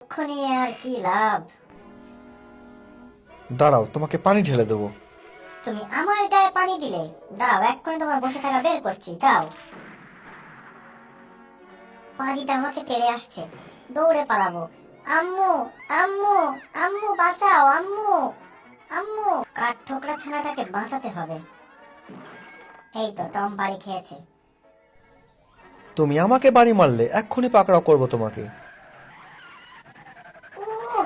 এক্ষুনি আর কি লাভ? দাঁড়াও, তোমাকে পানি ঢেলে দেবো। তুমি আমার গায়ে পানি দিলে? দাও, এক্ষুনি তোমার বসে থাকা বের করছি, যাও। পানিটা আমাকে তেড়ে আসছে, দৌড়ে পালাবো। আম্মু, আম্মু, আম্মু বাঁচাও, আম্মু, আম্মু। কাঠ ঠোকরা ছানাটাকে বাঁচাতে হবে। এই তো টম বাড়ি খেয়েছে। তুমি আমাকে বাড়ি মারলে, এক্ষুনি পাকড়াও করবো তোমাকে। উহ,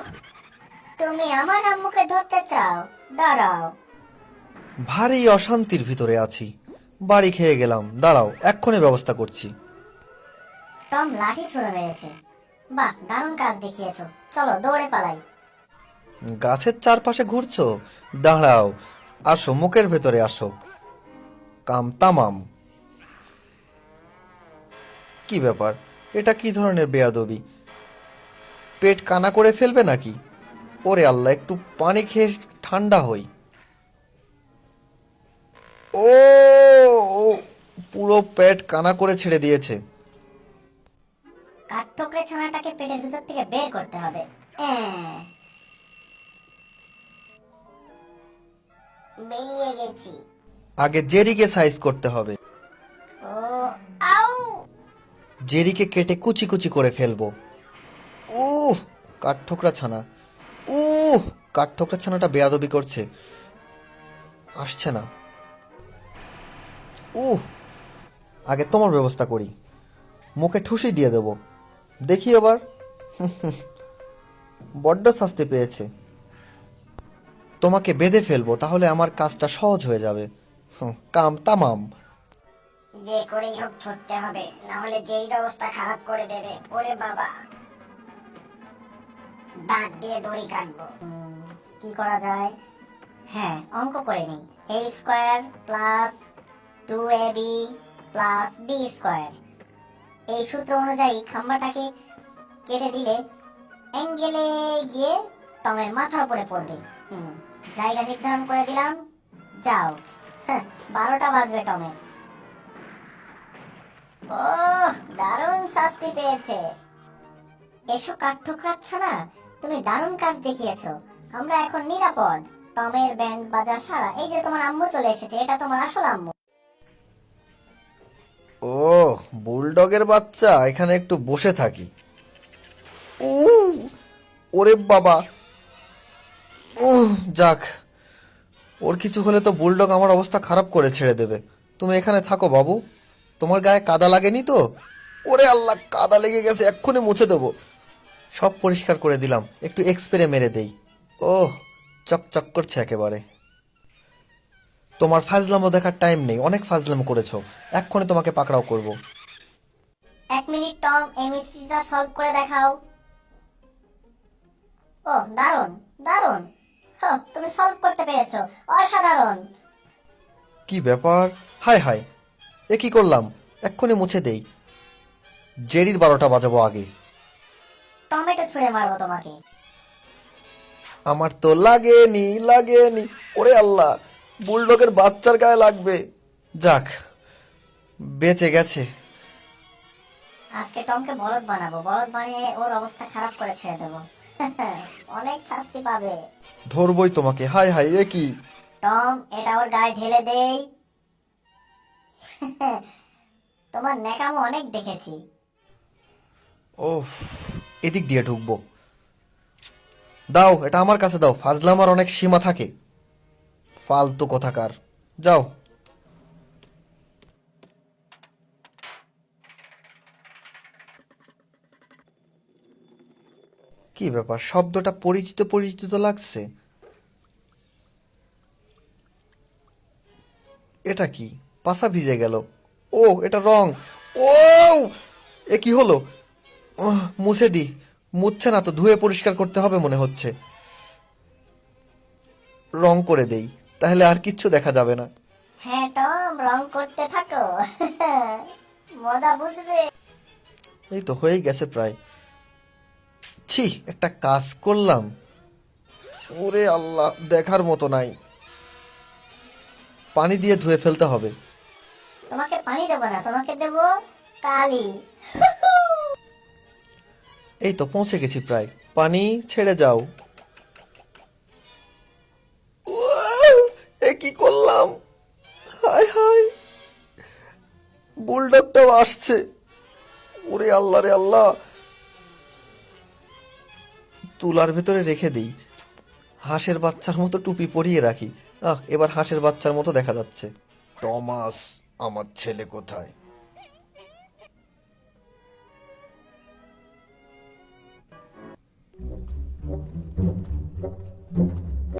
তুমি আমার আম্মুকে ধরতে চাও? দাঁড়াও। ভারী অশান্তির ভিতরে আছি। বাড়ি খেয়ে গেলাম, দাঁড়াও এক্ষুনি ব্যবস্থা করছি। টম লাঠি ছুঁড়ে মেরেছে। বাহ, দারুণ কাজ দেখিয়েছো। চলো দৌড়ে পালাই। গাছের চারপাশে ঘুরছো? দাঁড়াও, আসো মুখের ভেতরে আসো। কাম তামাম। কি ব্যাপার, এটা কি ধরনের বেয়াদবি? পেট কানা করে ফেলবে নাকি? ওরে আল্লাহ, একটু পানি খেয়ে ঠান্ডা হই। ও ও, পুরো পেট কানা করে ছেড়ে দিয়েছে। কাঠঠোকরে ছানাটাকে পেটের ভিতর থেকে বের করতে হবে। এ্যাঁ, বেরিয়ে গেছি। আগে জেরিকে সাইজ করতে হবে। ও, আউ। জেরিকে কেটে কুচি কুচি করে ফেলবো। উহ, কাঠঠোকরা ছানা। কাঠঠোকরা ছানাটা বেয়াদবি করছে, আসছে না। উহ, আগে তোমার ব্যবস্থা করি। মুখে ঠুসি দিয়ে দেব, দেখি এবার। বড্ড শাস্তি পেয়েছে। তোমাকে বেঁধে ফেলবো, তাহলে আমার কাজটা সহজ হয়ে যাবে। কাম তামাম। যে করেই হোক ছুটতে হবে, না হলে যেই অবস্থা খারাপ করে দেবে। ওরে বাবা, দাঁত দিয়ে দড়ি কাটবো। কি করা যায়? হ্যাঁ, অঙ্ক করে নিই। A square plus 2ab plus B square. এই সূত্র অনুযায়ী খাম্বাটাকে কেটে দিলে অ্যাঙ্গেলে গিয়ে টমের মাথার উপরে পড়বে। জায়গা নির্ধারণ করে দিলাম, যাও। 12টা বাজবে টমের। ও, দারুণ শাস্তি পেয়েছে। এসো কাঠঠোকরাচ্ছ না, তুমি দারুণ কাজ দেখিয়েছো। আমরা এখন নিরাপদ। টমের ব্যান্ড বাজা সারা। এই যে তোমার আম্মু চলে এসেছে, এটা তোমার আসল আম্মু। ও, বুলডগের বাচ্চা, এখানে একটু বসে থাকি। উ, ওরে বাবা। যাক, ওর কিছু হলে তো বুলডগ আমার অবস্থা খারাপ করে ছেড়ে দেবে। তুমি এখানে থাকো বাবু, তোমার গায়ে কাদা লাগেনি তো? ওরে আল্লাহ, কাদা লেগে গেছে, এক্ষুনি মুছে দেবো। সব পরিষ্কার করে দিলাম, একটু এক্সপ্রে মেরে দেই। ওহ, চকচক করছে একেবারে। তোমার ফাজলামো দেখার টাইম নেই, অনেক ফাজলামো করেছো। এক্ষুনি তোমাকে পাকড়াও করব। 1 মিনিট টম, এই মিস্ট্রিটা সলভ করে দেখাও। ও, দারুণ, দারুণ। তুমি সলভ করতে পেরেছো, অসাধারণ। কি ব্যাপার? হায় হায়, এ কি করলাম? এক্ষুনি মুছে দেই। জেরির 12টা বাজাবো আগে। টমেটো ছুঁড়ে মারবো তোমাকে। আমার তো লাগেনি, লাগেনি। ওরে আল্লাহ, বুলডগের বাচ্চার গায়ে লাগবে। যাক, বেঁচে গেছে। আজকে টমকে বলদ বানাবো, বলদ বানিয়ে ওর অবস্থা খারাপ করে ছেড়ে দেবো। অনেক শাস্তি পাবে। ধরবই তোমাকে। হায় হায়, এ কি? টম, এটা ওর গায়ে ঢেলে দেই। তোমার ন্যাকামো অনেক দেখেছি। ওফ, এদিক দিয়ে ঢুকবো। দাও, এটা আমার কাছে দাও, ফাজলামার অনেক সীমা থাকে। ফালতু কোথাকার। যাও। কি ব্যাপার, শব্দটা পরিচিত পরিচিত লাগছে। এটা কি? পাছা ভিজে গেল। ও, এটা রং। ও, এ কি হলো? মুছে দি। মুছছে না তো, ধুয়ে পরিষ্কার করতে হবে মনে হচ্ছে। রং করে দেই, তাহলে আর কিচ্ছু দেখা যাবে না। হ্যাঁ টম, রং করতে থাকো। মজা বুঝবে। এই তো হয়েই গেছে প্রায়। ছি, একটা কাজ করলাম। ওরে আল্লাহ, দেখার মতো নাই। পানি দিয়ে ধুয়ে ফেলতে হবে। তোমাকে পানি দেবো না, তোমাকে দেবো কালি। এই তো পৌঁছে গেছি প্রায়। পানি ছেড়ে যাও। উয়াউ! এ কি করলাম? হায় হায়, বুলডগটাও আসছে। ওরে আল্লাহ রে আল্লাহ, তুলার ভেতরে রেখে দিই। হাঁসের বাচ্চার মতো টুপি পরিয়ে রাখি। এবার হাঁসের বাচ্চার মতো দেখা যাচ্ছে। টমাস, আমার ছেলে কোথায়?